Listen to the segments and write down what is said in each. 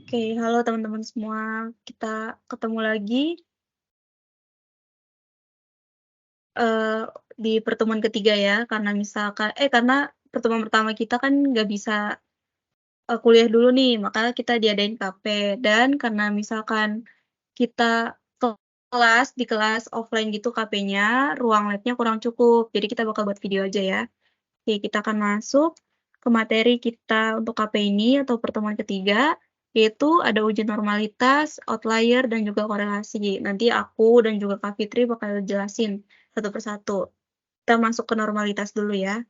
Oke, halo teman-teman semua. Kita ketemu lagi eh, di pertemuan ketiga ya, karena pertemuan pertama kita kan nggak bisa kuliah dulu nih, maka kita diadain KP. Dan karena misalkan kita di kelas offline gitu KP-nya, ruang labnya kurang cukup. Jadi kita bakal buat video aja ya. Oke, kita akan masuk ke materi kita untuk KP ini atau pertemuan ketiga, yaitu ada uji normalitas, outlier, dan juga korelasi. Nanti aku dan juga Kak Fitri bakal jelasin satu persatu. Kita masuk ke normalitas dulu ya.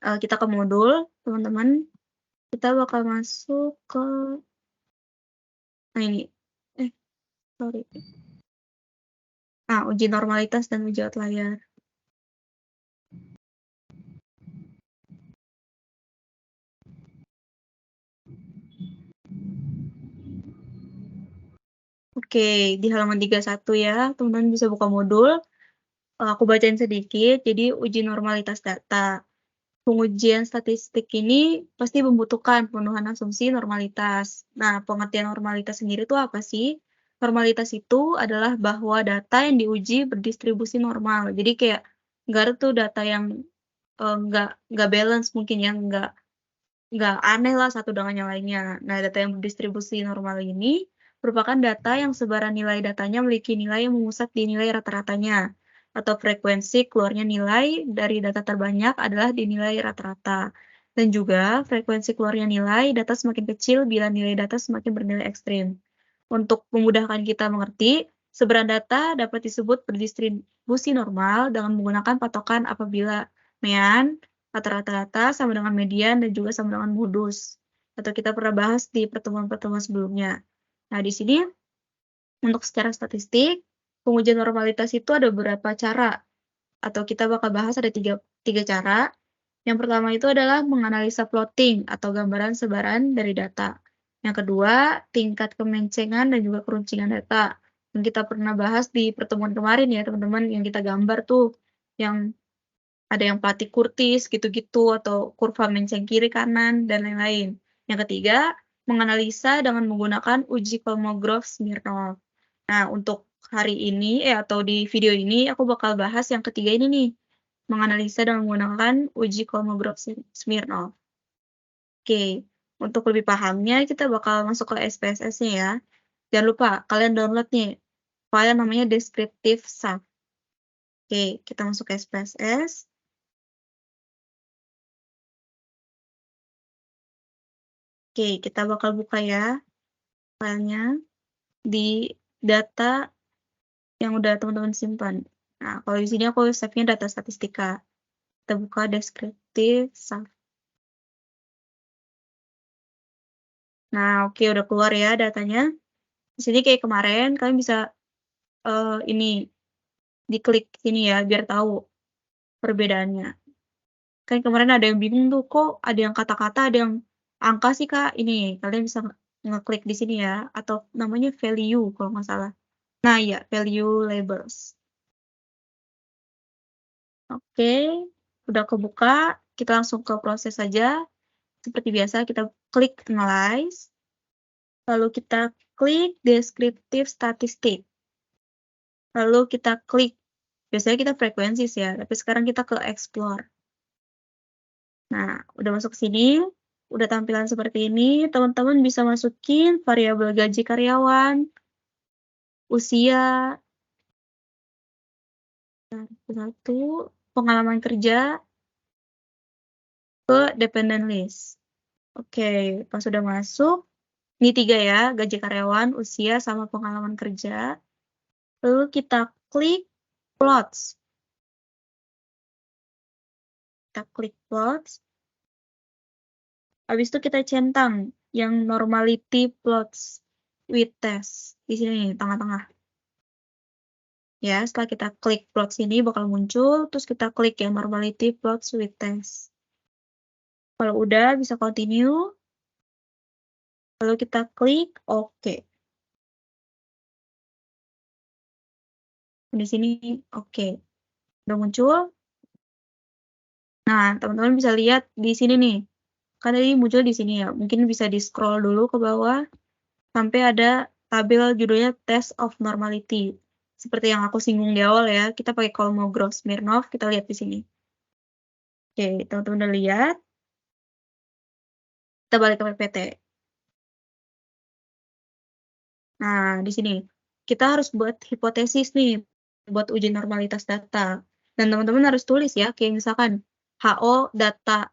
Kita ke modul, teman-teman. Kita bakal masuk ke... Nah ini. Sorry. Nah, uji normalitas dan uji outlier. Oke, di halaman 31 ya, teman-teman bisa buka modul. Aku bacain sedikit, jadi uji normalitas data. Pengujian statistik ini pasti membutuhkan pemenuhan asumsi normalitas. Nah, pengertian normalitas sendiri itu apa sih? Normalitas itu adalah bahwa data yang diuji berdistribusi normal. Jadi kayak nggak ada tuh data yang nggak balance mungkin ya, nggak aneh lah satu dengan yang lainnya. Nah, data yang berdistribusi normal ini merupakan data yang sebaran nilai datanya memiliki nilai yang memusat di nilai rata-ratanya, atau frekuensi keluarnya nilai dari data terbanyak adalah di nilai rata-rata. Dan juga frekuensi keluarnya nilai data semakin kecil bila nilai data semakin bernilai ekstrim. Untuk memudahkan kita mengerti, sebaran data dapat disebut berdistribusi normal dengan menggunakan patokan apabila mean rata-rata data sama dengan median dan juga sama dengan modus. Atau kita pernah bahas di pertemuan-pertemuan sebelumnya. Nah, di sini untuk secara statistik, pengujian normalitas itu ada beberapa cara. Atau kita bakal bahas ada tiga cara. Yang pertama itu adalah menganalisa plotting atau gambaran sebaran dari data. Yang kedua, tingkat kemencengan dan juga keruncingan data. Yang kita pernah bahas di pertemuan kemarin ya, teman-teman, yang kita gambar tuh, yang ada yang Platih Kurtis gitu-gitu, atau kurva menceng kiri kanan, dan lain-lain. Yang ketiga, menganalisa dengan menggunakan uji Kolmogorov-Smirnov. Nah, untuk hari ini, atau di video ini, aku bakal bahas yang ketiga ini nih, menganalisa dengan menggunakan uji Kolmogorov-Smirnov. Oke, untuk lebih pahamnya, kita bakal masuk ke SPSS-nya ya. Jangan lupa, kalian download nih, file namanya descriptive sum. Oke, kita masuk ke SPSS. Oke, kita bakal buka ya filenya di data yang udah teman-teman simpan. Nah, kalau di sini aku save-nya data statistika. Kita buka descriptive sum. Nah, oke, udah keluar ya datanya. Di sini kayak kemarin, kalian bisa ini diklik sini ya, biar tahu perbedaannya. Kan kemarin ada yang bingung tuh, kok ada yang kata-kata, ada yang angka sih, Kak. Ini, kalian bisa ngeklik di sini ya, atau namanya value kalau nggak salah. Nah, ya, value labels. Oke, udah kebuka, kita langsung ke proses saja. Seperti biasa, kita klik analyze, lalu kita klik descriptive statistic. Lalu kita klik, biasanya kita frekuensi ya, tapi sekarang kita ke explore. Nah, udah masuk sini, udah tampilan seperti ini, teman-teman bisa masukin variabel gaji karyawan, usia, satu, pengalaman kerja, ke dependent list. Oke, pas sudah masuk, ini 3 ya, gaji karyawan, usia, sama pengalaman kerja. Lalu kita klik plots. Kita klik plots. Habis itu kita centang yang normality plots with test. Di sini, tengah-tengah. Ya, setelah kita klik plots ini bakal muncul, terus kita klik yang normality plots with test. Kalau udah, bisa continue. Lalu kita klik OK. Di sini OK. Udah muncul. Nah, teman-teman bisa lihat di sini nih. Kan tadi muncul di sini ya, mungkin bisa di-scroll dulu ke bawah sampai ada tabel judulnya Test of Normality. Seperti yang aku singgung di awal ya, kita pakai Kolmogorov-Smirnov, kita lihat di sini. Oke, teman-teman udah lihat. Kita balik ke PPT. Nah, di sini kita harus buat hipotesis nih buat uji normalitas data. Dan teman-teman harus tulis ya, kayak misalkan HO data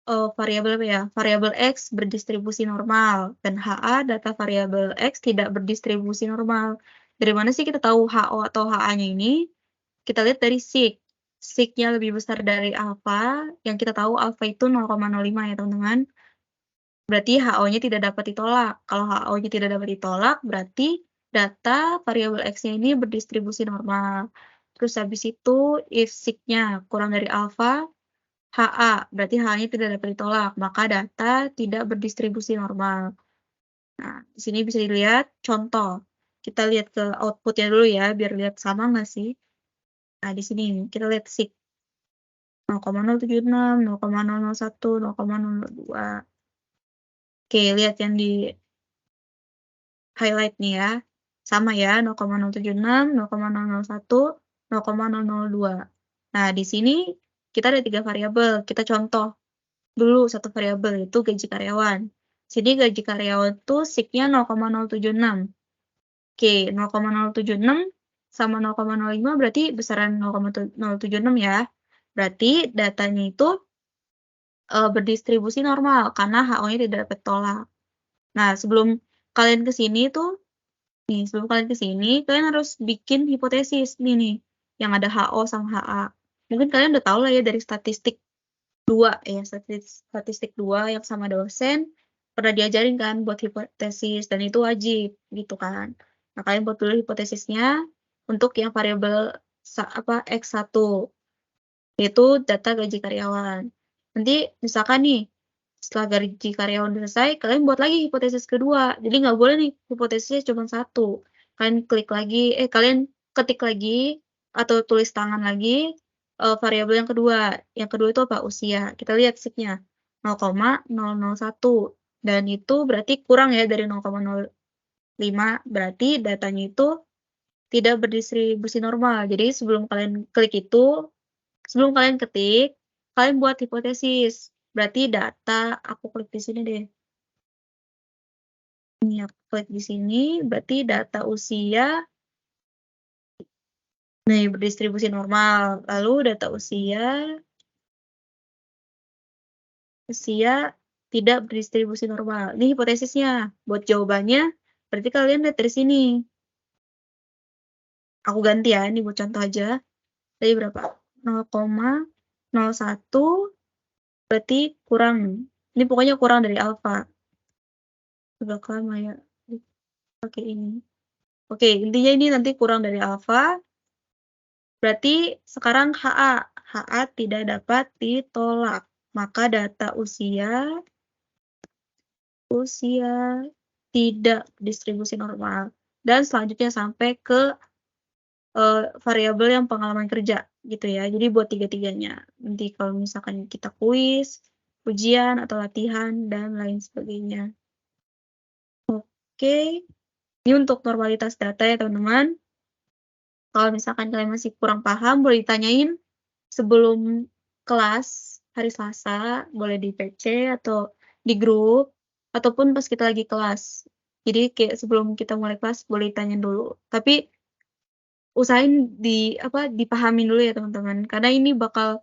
variabel apa ya? Variabel X berdistribusi normal dan HA data variabel X tidak berdistribusi normal. Dari mana sih kita tahu HO atau HA-nya ini? Kita lihat dari sig. Sig-nya lebih besar dari alfa, yang kita tahu alfa itu 0,05 ya teman-teman. Berarti HO-nya tidak dapat ditolak. Kalau HO-nya tidak dapat ditolak, berarti data variabel X-nya ini berdistribusi normal. Terus habis itu if sig-nya kurang dari alfa, HA, berarti HA-nya tidak dapat ditolak, maka data tidak berdistribusi normal. Nah, di sini bisa dilihat contoh. Kita lihat ke output-nya dulu ya, biar lihat sama nggak sih. Nah, di sini kita lihat sig 0,076, 0,001, 0,002. Oke, lihat yang di highlight nih ya. Sama ya, 0,076, 0,001, 0,002. Nah, di sini kita ada 3 variabel. Kita contoh dulu satu variabel, itu gaji karyawan. Sini gaji karyawan tuh sig-nya 0,076. Oke, 0,076 sama 0,05 berarti besaran 0,076 ya. Berarti datanya itu berdistribusi normal karena HO-nya tidak dapat tolak. Nah, sebelum kalian ke sini tuh nih, sebelum kalian ke sini, kalian harus bikin hipotesis nih, yang ada HO sama HA. Mungkin kalian udah tahu lah ya dari statistik 2 ya, statistik 2 yang sama dosen pernah diajarin kan buat hipotesis dan itu wajib gitu kan. Nah, kalian buat dulu hipotesisnya untuk yang variabel X1 yaitu data gaji karyawan. Nanti misalkan nih setelah gaji karyawan selesai, kalian buat lagi hipotesis kedua. Jadi nggak boleh nih hipotesisnya cuma satu. Kalian klik lagi, kalian ketik lagi atau tulis tangan lagi variabel yang kedua. Yang kedua itu apa? Usia. Kita lihat sig-nya 0,001 dan itu berarti kurang ya dari 0,05. Berarti datanya itu tidak berdistribusi normal. Jadi sebelum kalian klik itu, sebelum kalian ketik, kalian buat hipotesis. Berarti data, aku klik di sini deh. Ini aku klik di sini, berarti data usia nih berdistribusi normal. Lalu data usia tidak berdistribusi normal. Ini hipotesisnya. Buat jawabannya, berarti kalian lihat dari sini. Aku ganti ya, ini buat contoh aja. Tadi berapa? 0,01 berarti kurang. Ini pokoknya kurang dari alfa. Agak lama ya. Pakai ini. Oke, intinya ini nanti kurang dari alfa. Berarti sekarang HA tidak dapat ditolak. Maka data usia tidak distribusi normal. Dan selanjutnya sampai ke variabel yang pengalaman kerja gitu ya. Jadi buat tiga-tiganya. Nanti kalau misalkan kita kuis, ujian atau latihan dan lain sebagainya. Oke. Ini untuk normalitas data ya teman-teman. Kalau misalkan kalian masih kurang paham, boleh ditanyain sebelum kelas hari Selasa, boleh di PC atau di grup, ataupun pas kita lagi kelas. Jadi kayak sebelum kita mulai kelas, boleh ditanyain dulu. Tapi usahain dipahamin dulu ya teman-teman, karena ini bakal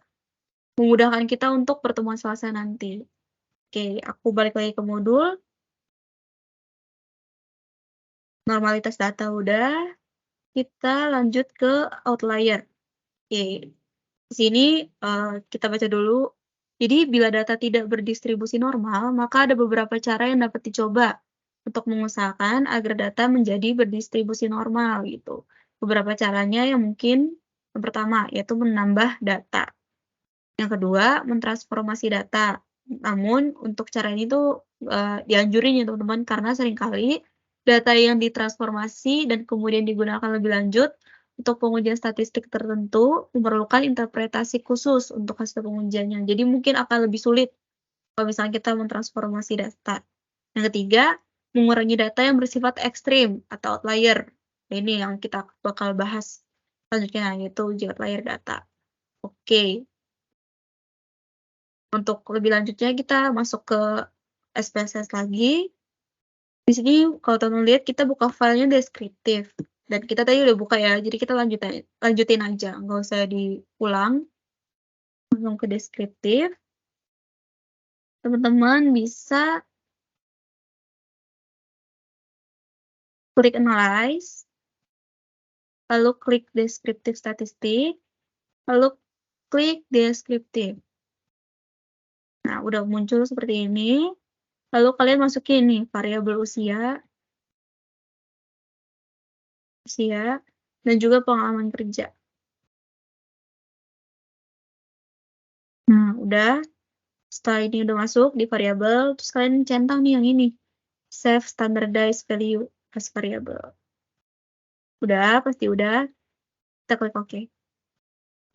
memudahkan kita untuk pertemuan Selasa nanti. Oke, aku balik lagi ke modul. Normalitas data udah. Kita lanjut ke outlier. Oke, di sini kita baca dulu. Jadi bila data tidak berdistribusi normal, maka ada beberapa cara yang dapat dicoba untuk mengusahakan agar data menjadi berdistribusi normal gitu. Beberapa caranya yang mungkin yang pertama yaitu menambah data. Yang kedua, mentransformasi data. Namun untuk cara ini tuh dianjurin ya teman-teman karena seringkali data yang ditransformasi dan kemudian digunakan lebih lanjut untuk pengujian statistik tertentu memerlukan interpretasi khusus untuk hasil pengujiannya. Jadi mungkin akan lebih sulit kalau misalnya kita mentransformasi data. Yang ketiga, mengurangi data yang bersifat ekstrim atau outlier. Nah, ini yang kita bakal bahas selanjutnya, yaitu uji outlier data. Oke. Untuk lebih lanjutnya kita masuk ke SPSS lagi. Di sini kalau teman-teman lihat kita buka filenya deskriptif. Dan kita tadi udah buka ya, jadi kita lanjutin aja, nggak usah diulang. Langsung ke deskriptif. Teman-teman bisa klik analyze, lalu klik deskriptif statistik, lalu klik deskriptif. Nah, udah muncul seperti ini. Lalu kalian masukin nih variabel usia, dan juga pengalaman kerja. Nah, udah. Setelah ini udah masuk di variabel, terus kalian centang nih yang ini. Save standardized value as variable. Udah, pasti udah. Kita klik OK.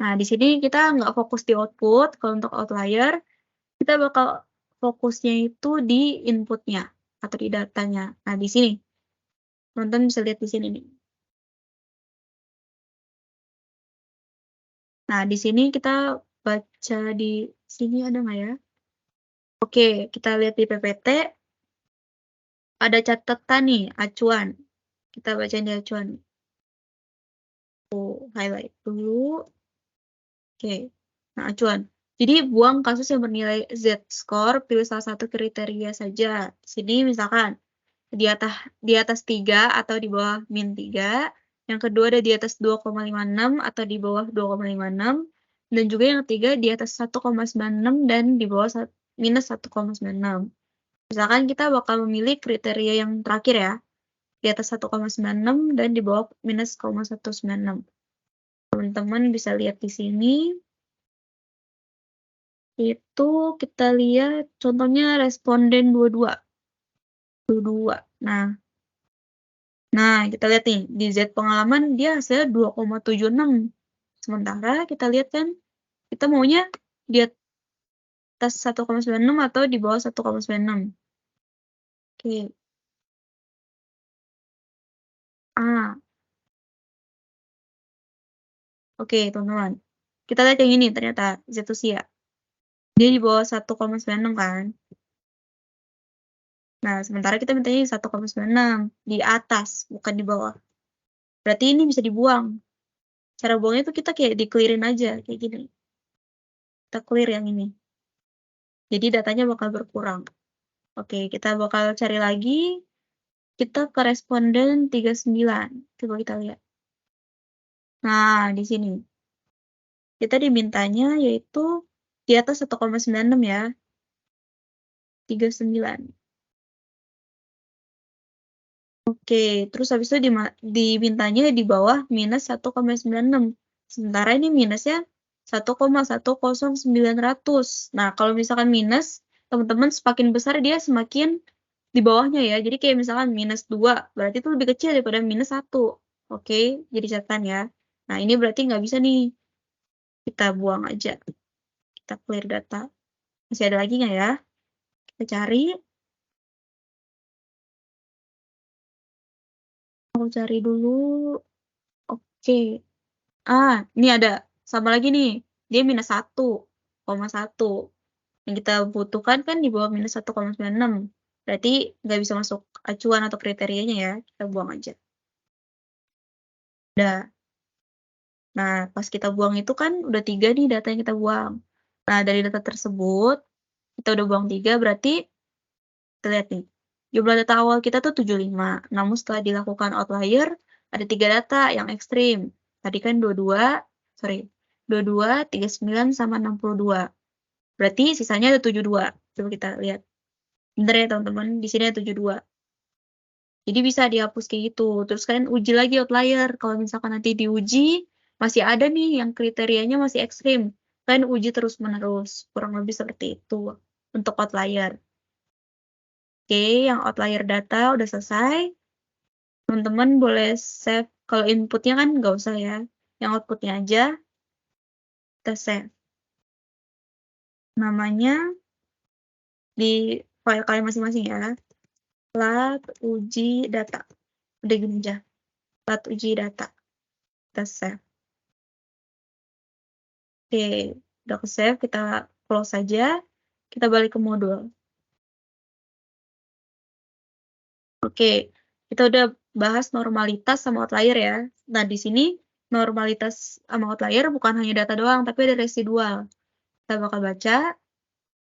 Nah, di sini kita nggak fokus di output. Kalau untuk outlier, kita bakal fokusnya itu di inputnya atau di datanya. Nah, di sini. Teman-teman bisa lihat di sini nih. Nah, di sini kita baca di sini ada nggak ya? Oke, kita lihat di PPT. Ada catatan nih, acuan. Kita baca di acuan. Highlight dulu. Oke. Nah, acuan. Jadi buang kasus yang bernilai Z-score, pilih salah satu kriteria saja. Di sini misalkan di atas 3 atau di bawah min 3. Yang kedua ada di atas 2,56 atau di bawah 2,56. Dan juga yang ketiga di atas 1,96 dan di bawah minus 1,96. Misalkan kita bakal memilih kriteria yang terakhir ya. Di atas 1,96 dan di bawah minus 0,196. Teman-teman bisa lihat di sini. Itu kita lihat contohnya responden 22. Nah, kita lihat nih di Z pengalaman dia hasilnya 2,76. Sementara kita lihat kan kita maunya di atas 1,96 atau di bawah 1,96. Oke. Oke, teman-teman. Kita lihat yang ini ternyata Z usia. Dia di bawah 1,96 kan. Nah, sementara kita mintanya 1,96 di atas, bukan di bawah. Berarti ini bisa dibuang. Cara buangnya tuh kita kayak di-clearin aja, kayak gini. Kita clear yang ini. Jadi datanya bakal berkurang. Oke, kita bakal cari lagi. Kita ke responden 39. Coba kita lihat. Nah, di sini. Kita dimintanya yaitu di atas 1,96 ya. 39. Oke, terus habis itu dimintanya di bawah minus 1,96. Sementara ini minusnya 1,10900. Nah, kalau misalkan minus, teman-teman semakin besar dia semakin di bawahnya ya. Jadi kayak misalkan minus 2, berarti itu lebih kecil daripada minus 1. Oke, jadi catatan ya. Nah, ini berarti nggak bisa nih. Kita buang aja. Kita clear data. Masih ada lagi nggak ya? Kita cari. Aku cari dulu. Oke. Ini ada. Sama lagi nih. Dia minus 1,1. Yang kita butuhkan kan di bawah minus 1,96. Berarti nggak bisa masuk acuan atau kriterianya ya. Kita buang aja. Udah. Nah, pas kita buang itu kan udah 3 nih data yang kita buang. Nah, dari data tersebut, kita udah buang 3, berarti kita lihat nih. Jumlah data awal kita tuh 75. Namun setelah dilakukan outlier, ada 3 data yang ekstrim. Tadi kan 22, 39 sama 62. Berarti sisanya ada 72. Coba kita lihat. Bener ya teman-teman, di sini ada 72. Jadi bisa dihapus kayak gitu. Terus kalian uji lagi outlier. Kalau misalkan nanti diuji, masih ada nih yang kriterianya masih ekstrim. Kalian uji terus-menerus. Kurang lebih seperti itu untuk outlier. Oke, yang outlier data udah selesai. Teman-teman boleh save. Kalau inputnya kan nggak usah ya. Yang outputnya aja. Kita save. Namanya di file kalian masing-masing ya. Lat uji data. Udah gini aja. Lat uji data. Kita save. Oke, udah ke save, kita close saja. Kita balik ke modul. Oke, kita udah bahas normalitas sama outlier ya. Nah, di sini normalitas sama outlier bukan hanya data doang, tapi ada residual. Kita bakal baca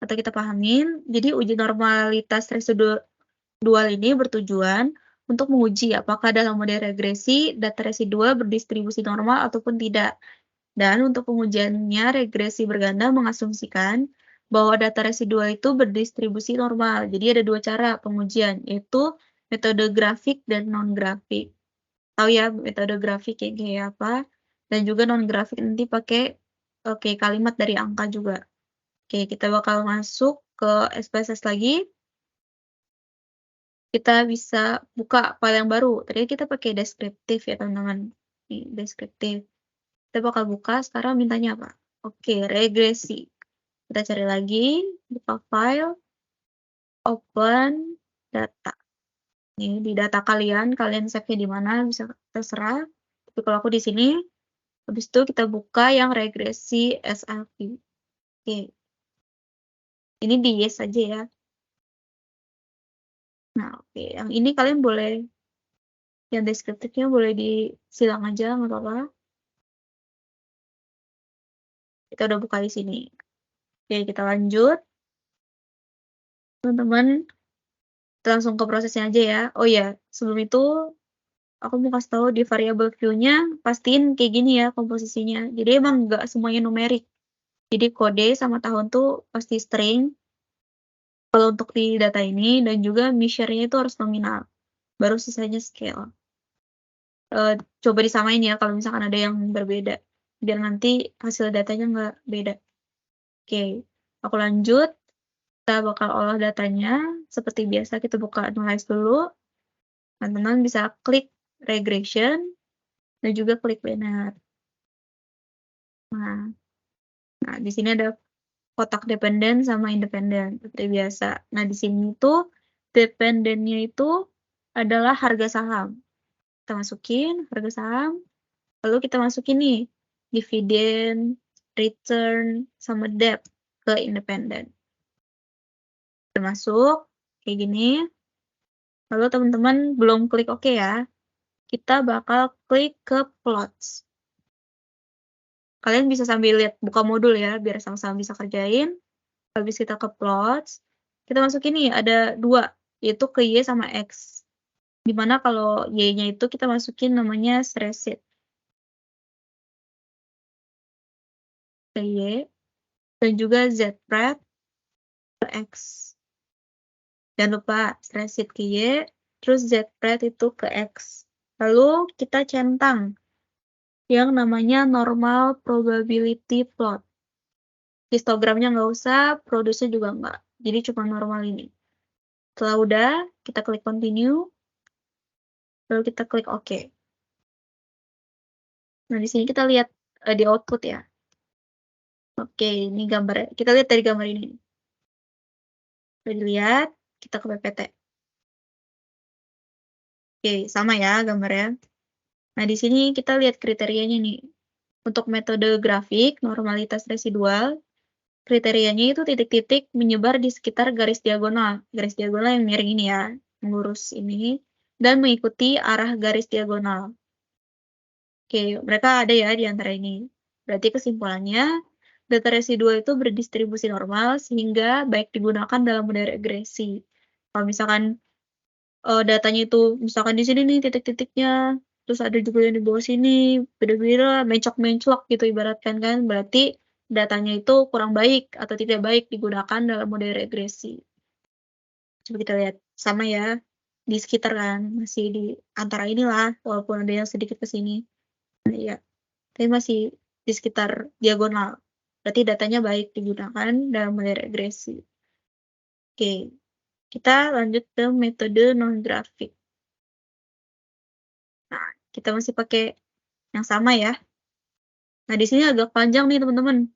atau kita pahamin. Jadi uji normalitas residual ini bertujuan untuk menguji apakah dalam model regresi data residual berdistribusi normal ataupun tidak. Dan untuk pengujiannya, regresi berganda mengasumsikan bahwa data residual itu berdistribusi normal. Jadi ada dua cara pengujian, yaitu metode grafik dan non-grafik. Tahu ya metode grafik kayak apa, dan juga non-grafik nanti pakai kalimat dari angka juga. Oke, kita bakal masuk ke SPSS lagi. Kita bisa buka file yang baru. Tadi kita pakai deskriptif ya teman-teman. Nih, deskriptif. Kita bakal buka, sekarang mintanya apa? Oke, regresi. Kita cari lagi, buka file, open data. Nih, di data kalian save-nya di mana, bisa terserah. Tapi kalau aku di sini, habis itu kita buka yang regresi SLP. Oke. Ini di yes aja ya. Nah, oke. Yang ini kalian boleh, yang deskriptifnya boleh disilang aja, nggak apa-apa. Kita udah buka di sini. Oke, kita lanjut. Teman-teman, kita langsung ke prosesnya aja ya. Oh ya, sebelum itu aku mau kasih tahu di variable view-nya pastiin kayak gini ya komposisinya. Jadi emang nggak semuanya numerik. Jadi kode sama tahun tuh pasti string kalau untuk di data ini, dan juga measure-nya itu harus nominal. Baru sisanya scale. Coba disamain ya kalau misalkan ada yang berbeda. Biar nanti hasil datanya nggak beda. Oke, aku lanjut. Kita bakal olah datanya. Seperti biasa kita buka analyze dulu. Teman-teman bisa klik regression dan juga klik banner. Nah, di sini ada kotak dependen sama independen seperti biasa. Nah, di sini tuh dependennya itu adalah harga saham. Kita masukin harga saham, lalu kita masukin nih dividen, return, sama debt ke independen. Termasuk kayak gini. Lalu teman-teman belum klik OK ya. Kita bakal klik ke plots. Kalian bisa sambil lihat buka modul ya, biar sama-sama bisa kerjain. Habis kita ke plots, kita masukin nih ada dua, yaitu ke Y sama X. Dimana kalau Y-nya itu kita masukin namanya stress sheet. Ke Y, dan juga Z-pred ke X. Jangan lupa stress sheet ke Y, terus Z-pred itu ke X. Lalu kita centang yang namanya normal probability plot. Histogramnya nggak usah, produce juga nggak. Jadi cuma normal ini. Setelah udah, kita klik continue, lalu kita klik OK. Nah, di sini kita lihat di output ya. Oke, ini gambar. Kita lihat dari gambar ini. Udah dilihat, kita ke PPT. Oke, sama ya gambarnya. Nah, di sini kita lihat kriterianya nih. Untuk metode grafik, normalitas residual, kriterianya itu titik-titik menyebar di sekitar garis diagonal. Garis diagonal yang miring ini ya, lurus ini, dan mengikuti arah garis diagonal. Oke, mereka ada ya di antara ini. Berarti kesimpulannya, data residual itu berdistribusi normal sehingga baik digunakan dalam model regresi. Kalau misalkan datanya itu misalkan di sini nih titik-titiknya, terus ada juga yang di bawah sini, beda-beda, mencok-menclok gitu ibaratkan kan, berarti datanya itu kurang baik atau tidak baik digunakan dalam model regresi. Coba kita lihat, sama ya, di sekitar kan, masih di antara inilah, walaupun ada yang sedikit ke sini. Nah, ya, tapi masih di sekitar diagonal. Berarti datanya baik digunakan dalam model regresi. Oke, kita lanjut ke metode non-grafik. Nah, kita masih pakai yang sama ya. Nah, di sini agak panjang nih teman-teman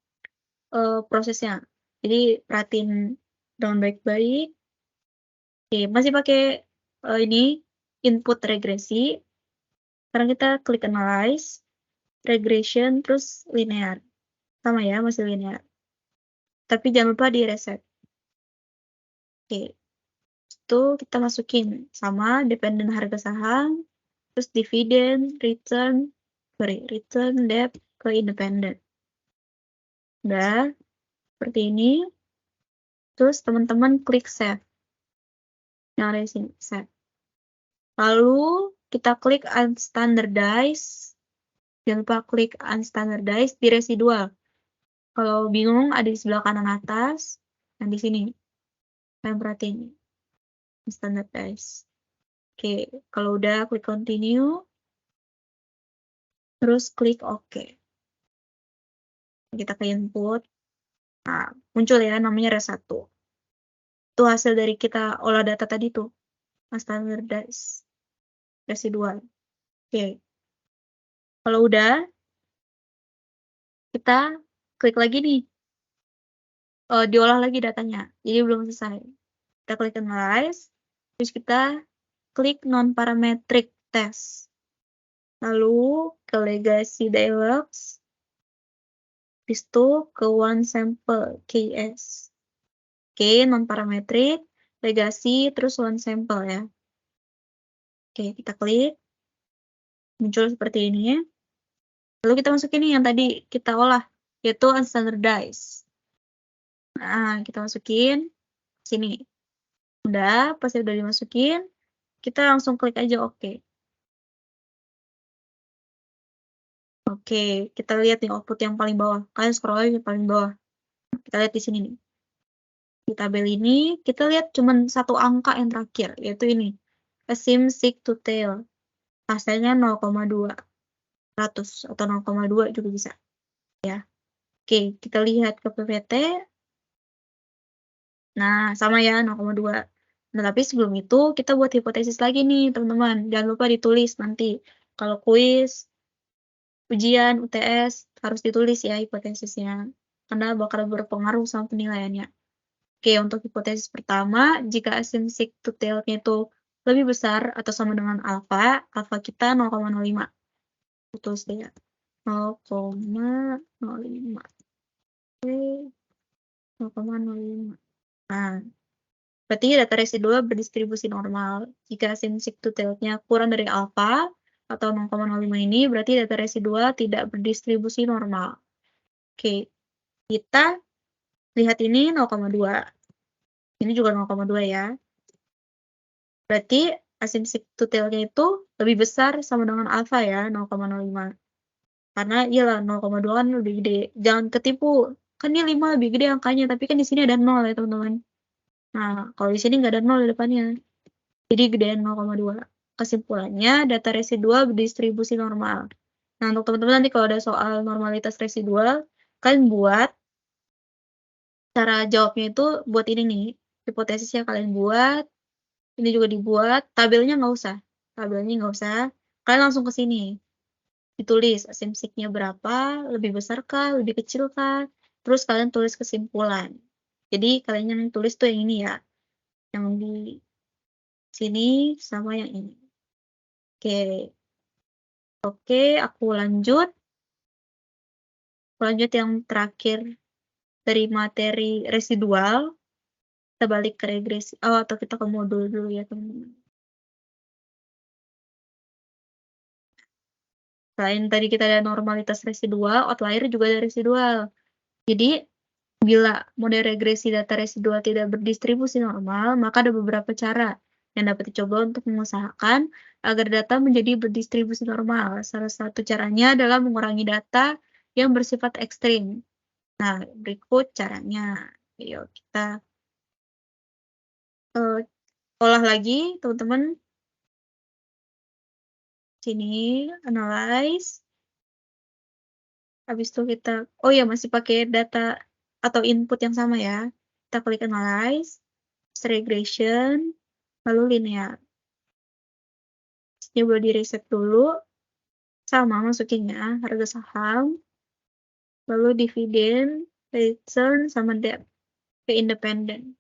prosesnya. Jadi perhatiin dengan baik-baik. Oke, masih pakai, ini, input regresi. Sekarang kita klik analyze, regression, terus linear. Sama ya, masih linear. Tapi jangan lupa di-reset. Oke, itu kita masukin sama dependen harga saham, terus dividen, return, debt ke independen. Udah, seperti ini. Terus teman-teman klik save. Yang ada di sini, save. Lalu kita klik unstandardized. Jangan lupa klik unstandardized di residual. Kalau bingung ada di sebelah kanan atas, dan di sini. Kalian perhatiin. Unstandardized. Oke, kalau udah klik continue. Terus klik OK. Kita ke input. Nah, muncul ya namanya res 1. Itu hasil dari kita olah data tadi tuh. Unstandardized. Residual. Oke. Kalau udah, kita klik lagi nih. Diolah lagi datanya. Jadi belum selesai. Kita klik analyze. Terus kita klik non-parametric test. Lalu ke legacy dialogs. Habis itu ke one sample KS. Oke, non-parametric, legacy, terus one sample ya. Oke, kita klik. Muncul seperti ini. Lalu kita masukin nih yang tadi kita olah, yaitu unstandardized. Nah, kita masukin sini. Udah, pas udah dimasukin, kita langsung klik aja OK. Oke, kita lihat nih output yang paling bawah. Kalian scroll aja paling bawah. Kita lihat di sini nih. Di tabel ini, kita lihat cuma satu angka yang terakhir, yaitu ini. Asim seek to tail. Hasilnya 0,2. 100 atau 0,2 juga bisa. Ya. Oke, kita lihat ke PPT. Nah, sama ya, 0,2. Nah, tapi sebelum itu, kita buat hipotesis lagi nih, teman-teman. Jangan lupa ditulis nanti. Kalau kuis, ujian, UTS, harus ditulis ya hipotesisnya. Karena bakal berpengaruh sama penilaiannya. Oke, untuk hipotesis pertama, jika asymptotic to tail-nya itu lebih besar atau sama dengan alfa kita 0,05. Tulis deh ya. 0,05. Oke, 0,05. Nah, berarti data residual berdistribusi normal. Jika asymptotic to tail-nya kurang dari alfa atau 0,05 ini, berarti data residual tidak berdistribusi normal. Oke, kita lihat ini 0,2. Ini juga 0,2 ya. Berarti asymptotic to tail-nya itu lebih besar sama dengan alfa ya, 0,05. Karena iyalah 0,2 kan lebih gede. Jangan ketipu. Kan ini 5 lebih gede angkanya, tapi kan di sini ada 0 ya, teman-teman. Nah, kalau di sini nggak ada 0 di depannya. Jadi gedean 0,2. Kesimpulannya, data residual berdistribusi normal. Nah, untuk teman-teman nanti kalau ada soal normalitas residual, kalian buat cara jawabnya itu buat ini nih. Hipotesisnya kalian buat, ini juga dibuat, tabelnya nggak usah. Tabelnya nggak usah. Kalian langsung ke sini. Ditulis asymptotic-nya berapa, lebih besar kah, lebih kecil kah, terus kalian tulis kesimpulan. Jadi kalian yang tulis tuh yang ini ya, yang di sini sama yang ini. Oke, aku lanjut. Lanjut yang terakhir dari materi residual. Kita balik ke regresi, atau kita ke modul dulu ya teman-teman. Selain tadi kita ada normalitas residual, outlier juga ada residual. Jadi, bila model regresi data residual tidak berdistribusi normal, maka ada beberapa cara yang dapat dicoba untuk mengusahakan agar data menjadi berdistribusi normal. Salah satu caranya adalah mengurangi data yang bersifat ekstrim. Nah, berikut caranya. Yuk, kita olah lagi, teman-teman. Sini, analyze. Habis itu kita, oh ya masih pakai data atau input yang sama ya. Kita klik analyze, regression, lalu linear. Coba di reset dulu, sama masukinnya harga saham, lalu dividen, return, sama debt ke independen.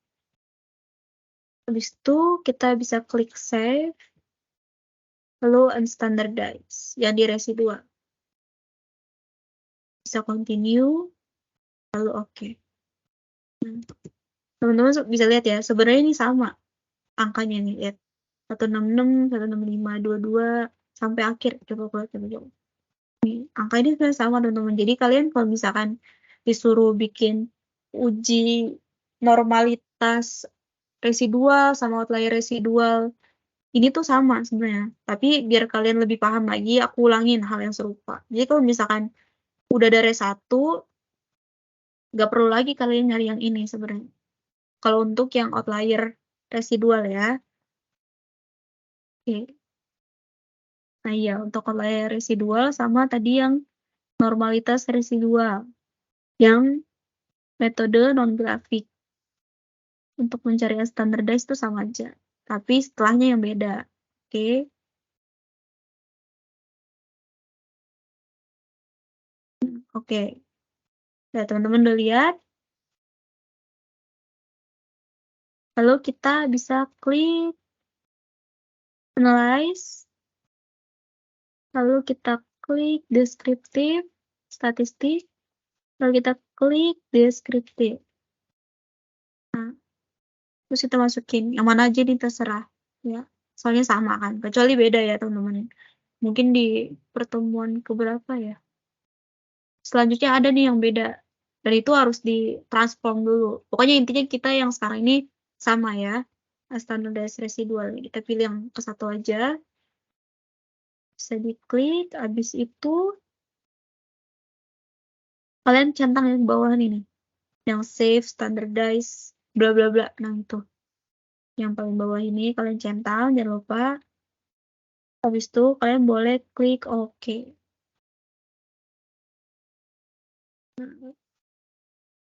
Habis itu kita bisa klik save, lalu unstandardize yang di residual. Bisa continue, lalu oke. Teman-teman bisa lihat ya, sebenarnya ini sama angkanya nih, lihat. 166, 165, 22 sampai akhir. Coba. Nih, angka ini sebenarnya sama teman-teman. Jadi kalian kalau misalkan disuruh bikin uji normalitas residual sama outlier residual, ini tuh sama sebenarnya. Tapi biar kalian lebih paham lagi, aku ulangin hal yang serupa. Jadi kalau misalkan udah ada res 1, nggak perlu lagi kalian nyari yang ini sebenarnya. Kalau untuk yang outlier residual ya. Oke. Nah iya, untuk outlier residual sama tadi yang normalitas residual. Yang metode non-grafik. Untuk mencari yang standardized itu sama aja. Tapi setelahnya yang beda. Oke. Oke. Nah, teman-teman udah lihat. Lalu kita bisa klik analyze. Lalu kita klik descriptive, statistik. Lalu kita klik descriptive. Nah, terus kita masukin. Yang mana aja nih terserah. Ya, soalnya sama kan. Kecuali beda ya teman-teman. Mungkin di pertemuan keberapa ya. Selanjutnya ada nih yang beda. Dan itu harus ditransform dulu. Pokoknya intinya kita yang sekarang ini sama ya. Standardized residual. Kita pilih yang ke satu aja. Bisa diklik. Habis itu kalian centang yang bawah ini. Yang save, standardize, bla bla bla. Nah itu. Yang paling bawah ini kalian centang. Jangan lupa. Habis itu kalian boleh klik OK.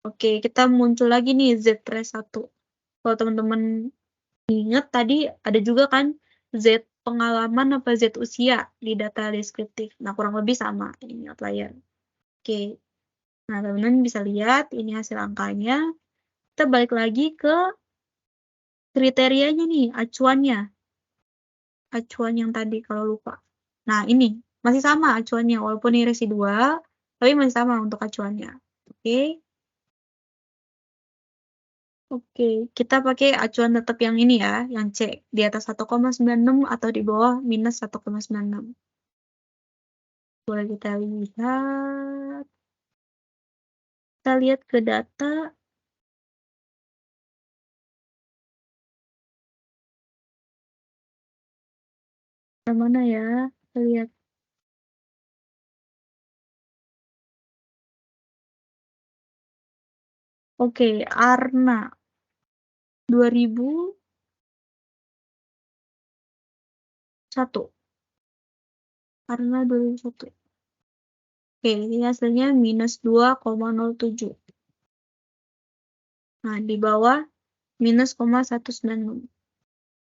Oke, kita muncul lagi nih Z-1. Kalau teman-teman ingat tadi ada juga kan Z pengalaman apa Z usia di data deskriptif. Nah, kurang lebih sama ini outlier. Oke. Nah, teman-teman bisa lihat ini hasil angkanya. Kita balik lagi ke kriterianya nih, acuannya. Acuan yang tadi kalau lupa. Nah, ini masih sama acuannya walaupun ini residual, tapi masih sama untuk acuannya. Oke. Oke, kita pakai acuan tetap yang ini ya, yang C, di atas 1,96 atau di bawah minus 1,96. Boleh kita lihat. Kita lihat ke data. Yang mana ya? Kita lihat. Oke, Arna. 2001. Arna 2001. Oke, ini hasilnya minus 2,07. Nah, di bawah minus 196.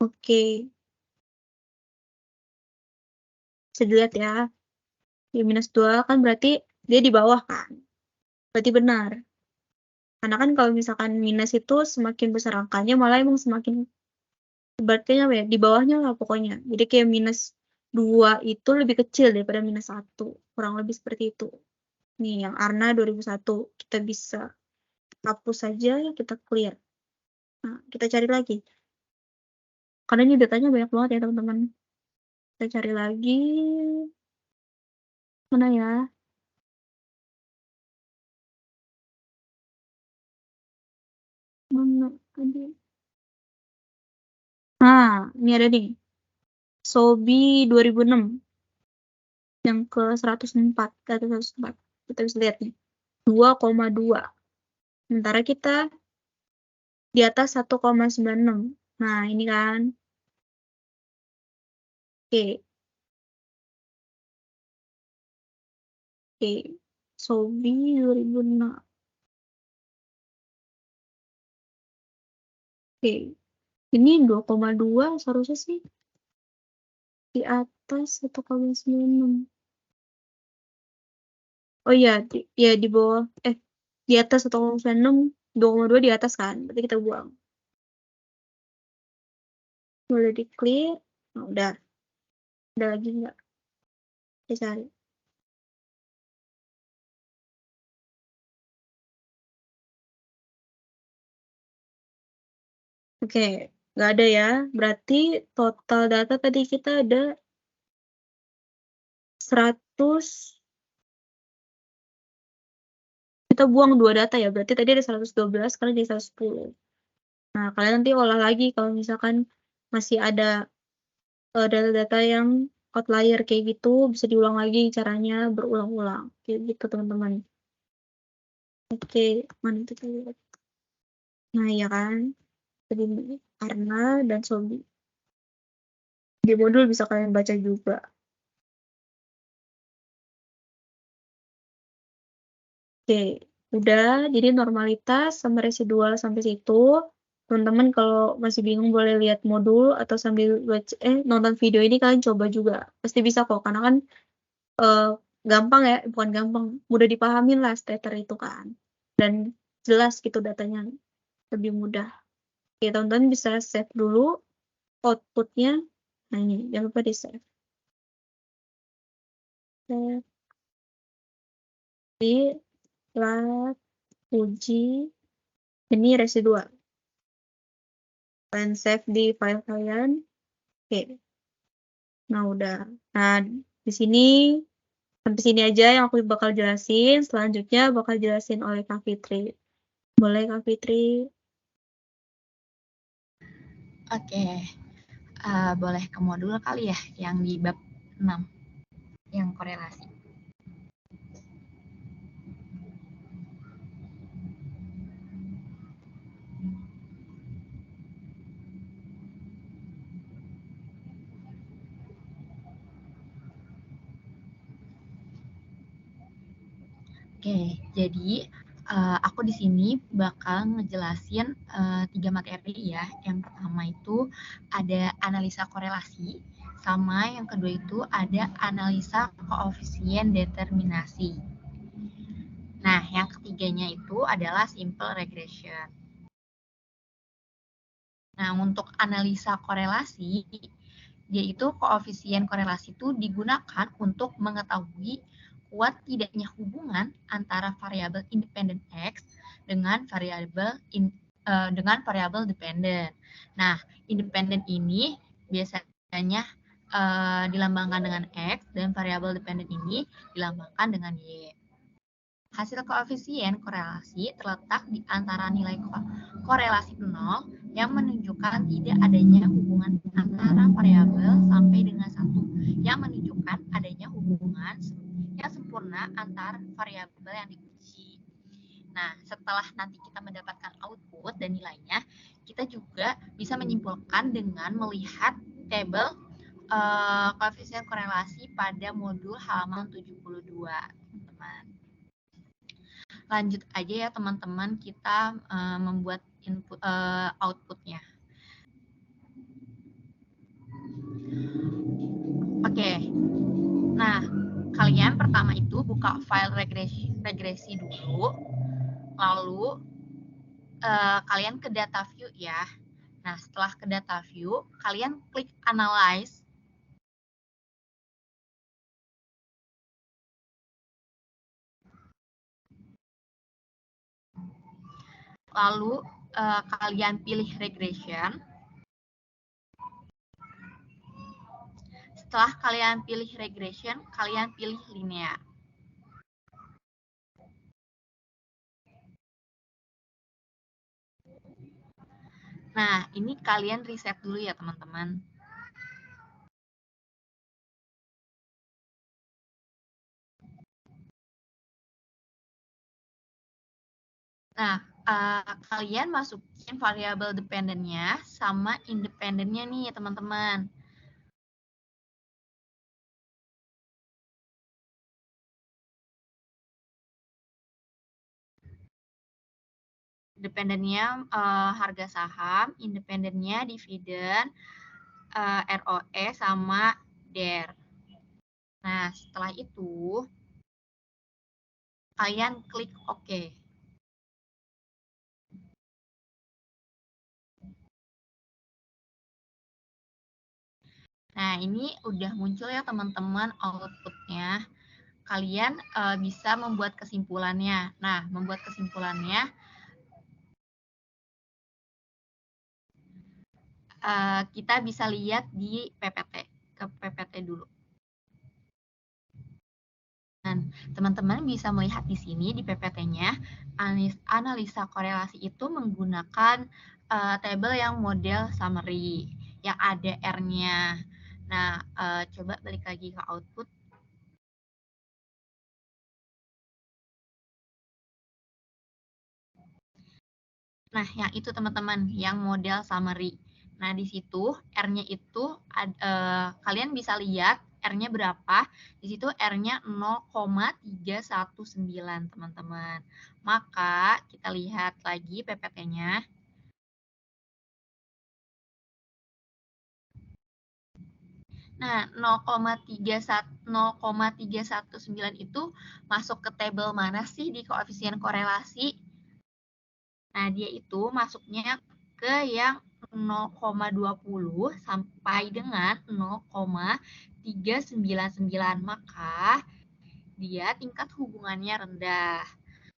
Oke. Bisa dilihat ya. Di minus 2 kan berarti dia di bawah kan. Berarti benar. Karena kan kalau misalkan minus itu semakin besar angkanya malah emang semakin berarti apa ya, di bawahnya lah pokoknya. Jadi kayak minus 2 itu lebih kecil daripada minus 1. Kurang lebih seperti itu. Nih yang Arna 2001 kita bisa hapus saja, kita clear. Nah, kita cari lagi. Karena ini datanya banyak banget ya teman-teman. Kita cari lagi. Mana ya? Mana ada? Nah, ini ada nih. Sobi 2006. Yang ke 104. Data 104. Kita bisa lihat nih. 2,2. Sementara kita di atas 1,96. Nah, ini kan. Oke. Oke. Sobi 2006. Oke. Ini 2,2 seharusnya sih di atas 1,96. Oh iya, ya di bawah. Di atas 1,96, 2,2 di atas kan. Berarti kita buang. boleh di-clear. Nah, udah. Ada lagi nggak? Dicari. Oke, nggak ada ya. Berarti total data tadi kita ada 100, kita buang 2 data ya, berarti tadi ada 112, sekarang jadi 110. Nah, kalian nanti olah lagi kalau misalkan masih ada, data-data yang outlier kayak gitu, bisa diulang lagi caranya berulang-ulang, kayak gitu teman-teman. Oke, mana itu tadi? Nah, iya kan, tadi Arna dan Sobi. Di modul bisa kalian baca juga. Oke, udah. Jadi normalitas sama residual sampai situ. Teman-teman kalau masih bingung boleh lihat modul atau sambil nonton video ini kalian coba juga. Pasti bisa kok, karena kan gampang ya, bukan gampang, mudah dipahamin lah stater itu kan. Dan jelas gitu datanya, lebih mudah. Oke, teman-teman bisa save dulu outputnya. Nah ini, jangan lupa di save. Save di lab uji. Ini residual. Kalian save di file kalian. Oke. Nah, udah. Nah, di sini sampai sini aja yang aku bakal jelasin. Selanjutnya bakal jelasin oleh Kak Fitri. Boleh Kak Fitri? Oke, boleh ke modul kali ya yang di bab 6 yang korelasi. Oke, jadi aku di sini bakal ngejelasin 3 materi ya. Yang pertama itu ada analisa korelasi, sama yang kedua itu ada analisa koefisien determinasi. Nah, yang ketiganya itu adalah simple regression. Nah, untuk analisa korelasi, yaitu koefisien korelasi itu digunakan untuk mengetahui kuat tidaknya hubungan antara variabel independen X dengan variabel dependen. Nah, independen ini biasanya dilambangkan dengan X dan variabel dependen ini dilambangkan dengan Y. Hasil koefisien korelasi terletak di antara nilai korelasi 0 yang menunjukkan tidak adanya hubungan antara variabel sampai dengan 1, yang menunjukkan adanya hubungan yang sempurna antar variabel yang diuji. Nah, setelah nanti kita mendapatkan output dan nilainya, kita juga bisa menyimpulkan dengan melihat tabel koefisien korelasi pada modul halaman 72, teman-teman. Lanjut aja ya teman-teman, kita membuat outputnya. Oke, nah kalian pertama itu buka file regresi dulu, lalu kalian ke data view ya. Nah, setelah ke data view, kalian klik analyze. Lalu kalian pilih regression. Setelah kalian pilih regression, kalian pilih linear. Nah, ini kalian reset dulu ya teman-teman. Nah, kalian masukin variabel dependennya sama independennya nih teman-teman. Dependennya harga saham, independennya dividen, ROE sama DER. Nah, setelah itu kalian klik OK. Nah, ini udah muncul ya teman-teman outputnya. Kalian bisa membuat kesimpulannya. Nah, membuat kesimpulannya kita bisa lihat di PPT. Ke PPT dulu. Dan teman-teman bisa melihat di sini di PPT-nya, analisa korelasi itu menggunakan tabel yang model summary, yang ada R-nya. Nah, coba balik lagi ke output. Nah, yang itu teman-teman, yang model summary. Nah, di situ R-nya itu kalian bisa lihat R-nya berapa. Di situ R-nya 0,319, teman-teman. Maka kita lihat lagi PPT-nya. Nah, 0,319 itu masuk ke tabel mana sih di koefisien korelasi? Nah, dia itu masuknya ke yang 0,20 sampai dengan 0,399. Maka dia tingkat hubungannya rendah.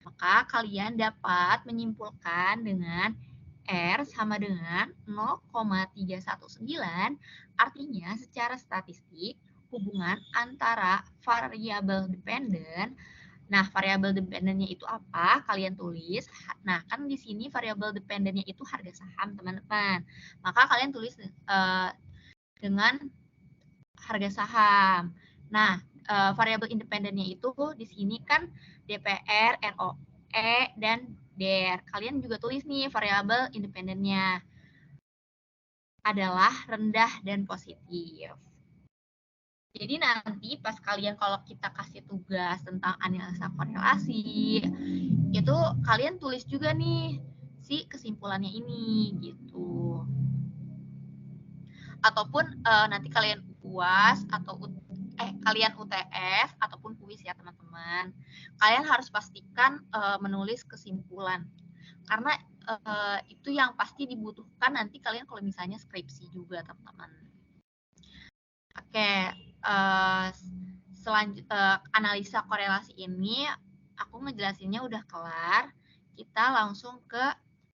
Maka kalian dapat menyimpulkan dengan R sama dengan 0,319, artinya secara statistik hubungan antara variabel dependen. Nah, variabel dependennya itu apa? Kalian tulis. Nah, kan di sini variabel dependennya itu harga saham, teman-teman. Maka kalian tulis dengan harga saham. Nah, variabel independennya itu di sini kan DPR, ROE, dan DER. Kalian juga tulis nih variabel independennya adalah rendah dan positif. Jadi nanti pas kalian kalau kita kasih tugas tentang analisa korelasi, itu kalian tulis juga nih si kesimpulannya ini gitu. Ataupun nanti kalian UAS atau kalian UTS ataupun kuis ya teman-teman. Kalian harus pastikan menulis kesimpulan. Karena itu yang pasti dibutuhkan nanti kalian kalau misalnya skripsi juga teman-teman. Oke, analisa korelasi ini aku ngejelasinnya udah kelar. Kita langsung ke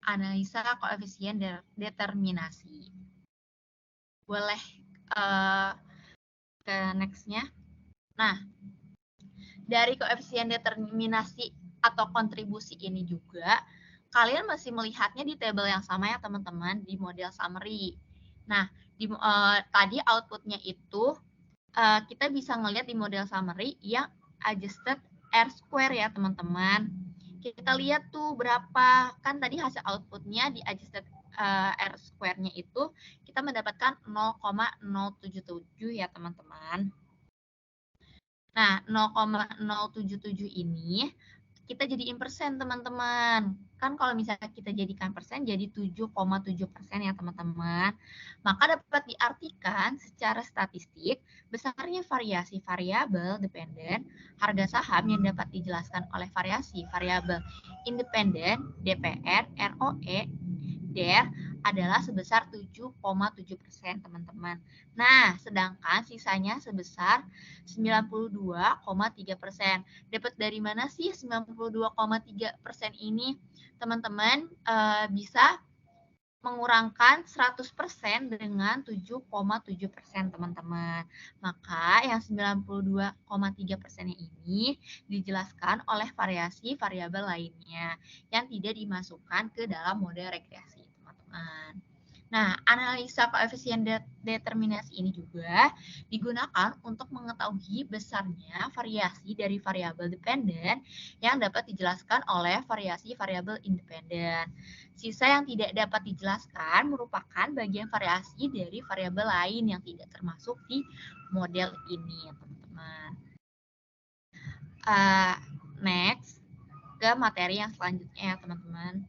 analisa koefisien determinasi. Boleh ke next-nya. Nah, dari koefisien determinasi atau kontribusi ini juga, kalian masih melihatnya di tabel yang sama ya teman-teman, di model summary. Nah, tadi outputnya itu kita bisa ngelihat di model summary yang adjusted R-square ya teman-teman. Kita lihat tuh berapa, kan tadi hasil outputnya di adjusted R-square-nya itu kita mendapatkan 0,077 ya teman-teman. Nah, 0,077 ini kita jadiin persen teman-teman. Kan kalau misalnya kita jadikan persen jadi 7,7% ya teman-teman. Maka dapat diartikan secara statistik besarnya variasi variabel dependen harga saham yang dapat dijelaskan oleh variasi variabel independen DPR, ROE, DER adalah sebesar 7,7% teman-teman. Nah, sedangkan sisanya sebesar 92,3%. Dapat dari mana sih 92,3% ini? Teman-teman bisa mengurangkan 100% dengan 7,7% teman-teman. Maka yang 92,3% ini dijelaskan oleh variasi variabel lainnya yang tidak dimasukkan ke dalam model regresi teman-teman. Nah, analisa koefisien determinasi ini juga digunakan untuk mengetahui besarnya variasi dari variabel dependen yang dapat dijelaskan oleh variasi variabel independen. Sisa yang tidak dapat dijelaskan merupakan bagian variasi dari variabel lain yang tidak termasuk di model ini, teman-teman. Next, ke materi yang selanjutnya ya, teman-teman.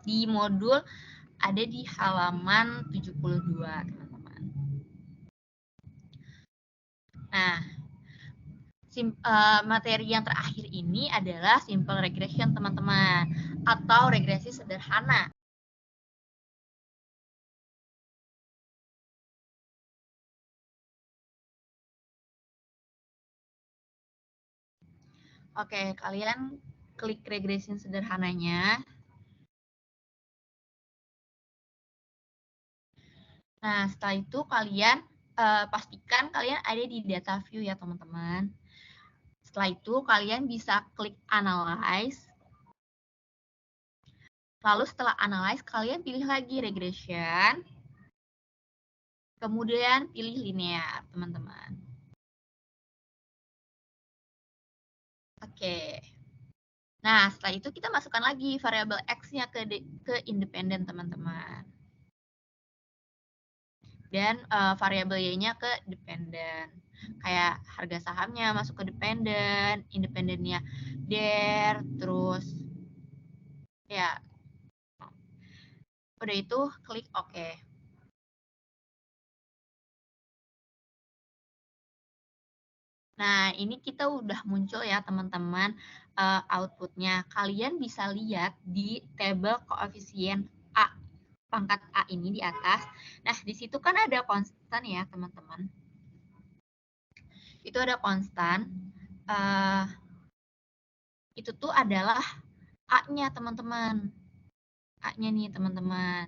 Di modul ada di halaman 72, teman-teman. Nah, materi yang terakhir ini adalah simple regression, teman-teman, atau regresi sederhana. Oke, kalian klik regression sederhananya. Nah, setelah itu kalian pastikan kalian ada di data view ya, teman-teman. Setelah itu kalian bisa klik analyze. Lalu setelah analyze, kalian pilih lagi regression. Kemudian pilih linear, teman-teman. Oke. Nah, setelah itu kita masukkan lagi variabel X-nya ke independen, teman-teman. Dan variabel Y-nya ke dependen. Kayak harga sahamnya masuk ke dependen, independennya there, terus ya. Udah itu klik OK. Nah, ini kita udah muncul ya, teman-teman, outputnya. Kalian bisa lihat di tabel koefisien A, pangkat A ini di atas. Nah, di situ kan ada konstan ya, teman-teman. Itu ada konstan. Itu tuh adalah A-nya, teman-teman. A-nya nih, teman-teman.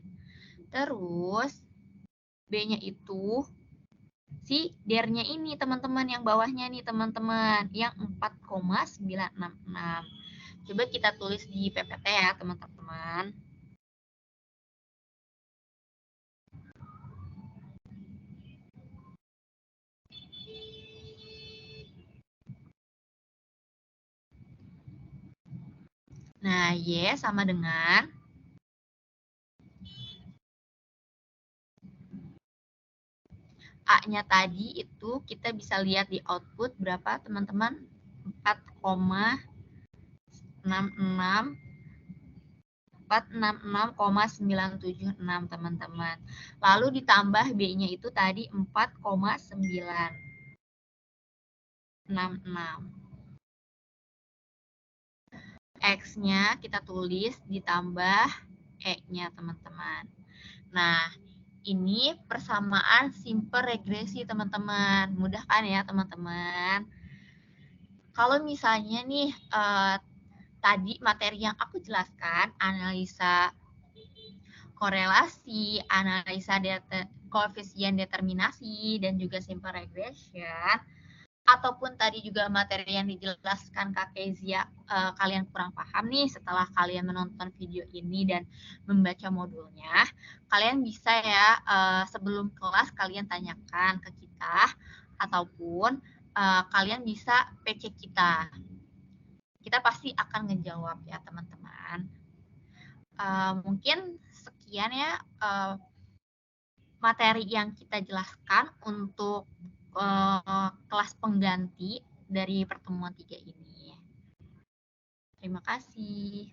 Terus, B-nya itu si der-nya ini, teman-teman, yang bawahnya nih, teman-teman, yang 4,966. Coba kita tulis di PPT ya, teman-teman. Nah, Y sama dengan A-nya tadi itu kita bisa lihat di output berapa, teman-teman? 4,66 466,976, teman-teman. Lalu ditambah B-nya itu tadi 4,966. X-nya kita tulis ditambah E-nya, teman-teman. Nah, ini persamaan simple regresi, teman-teman. Mudah kan ya, teman-teman? Kalau misalnya nih, tadi materi yang aku jelaskan, analisa korelasi, analisa koefisien determinasi, dan juga simple regression, ataupun tadi juga materi yang dijelaskan Kak Kezia, kalian kurang paham nih setelah kalian menonton video ini dan membaca modulnya, kalian bisa ya sebelum kelas kalian tanyakan ke kita, ataupun kalian bisa PC kita. Kita pasti akan ngejawab ya, teman-teman. Mungkin sekian ya materi yang kita jelaskan untuk kelas pengganti dari pertemuan 3 ini. Terima kasih.